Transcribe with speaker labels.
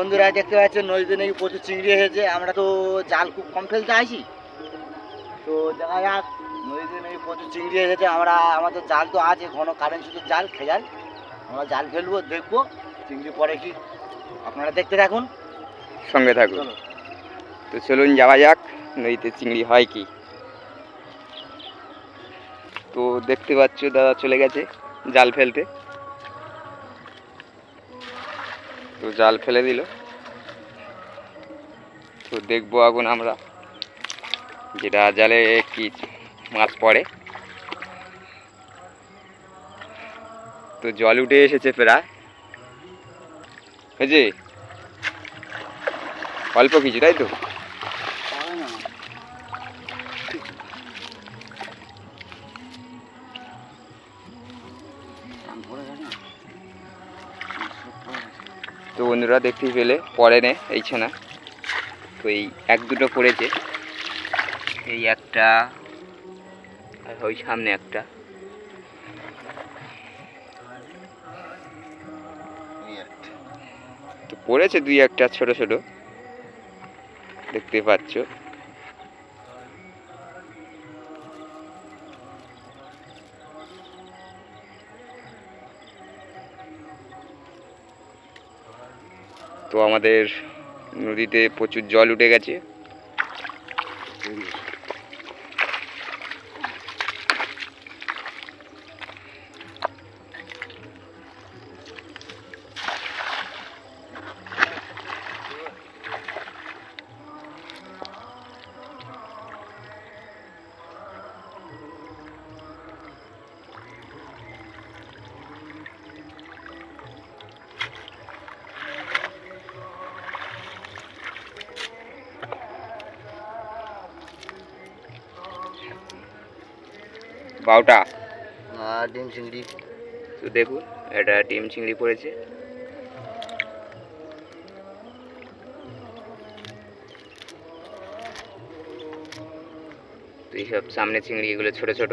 Speaker 1: বন্ধুরা দেখতে পাচ্ছেন নদীতে নাকি প্রচুর চিংড়ি এসেছে। আমরা তো জাল খুব কম ফেলতে আসি, তো দেখা যাক নদীতে নাকি প্রচুর চিংড়ি এসেছে। আমাদের জাল তো আছে, ঘন কারেন্ট শুধু জাল খেজাল। আমরা জাল ফেলবো, দেখবো চিংড়ি পরে কি, আপনারা দেখতে থাকুন,
Speaker 2: সঙ্গে থাকুন। তো চলুন যাওয়া যাক নদীতে চিংড়ি হয় কি। তো দেখতে পাচ্ছ দাদা চলে গেছে জাল ফেলতে। তো জাল ফেলে দিল, তো দেখবো এখন আমরা যেটা জালে কি মাছ পড়ে। তো জল উঠে এসেছে প্রায়, বুঝলি অল্প কিছু, তাই তো? তো বন্ধুরা দেখতেই পেলে পড়ে নে এই ছানা। তো এই এক দুটো পড়েছে, এই একটা আর ওই সামনে একটা। তো পড়েছে দুই একটা ছোট ছোট, দেখতে পাচ্ছ। তো আমাদের নদীতে প্রচুর জল উঠে গেছে। বাউটা
Speaker 1: ডিম চিংড়ি।
Speaker 2: তো দেখুন এটা ডিম চিংড়ি পড়েছে। তো এইসব সামনে চিংড়ি, এগুলো ছোট ছোট।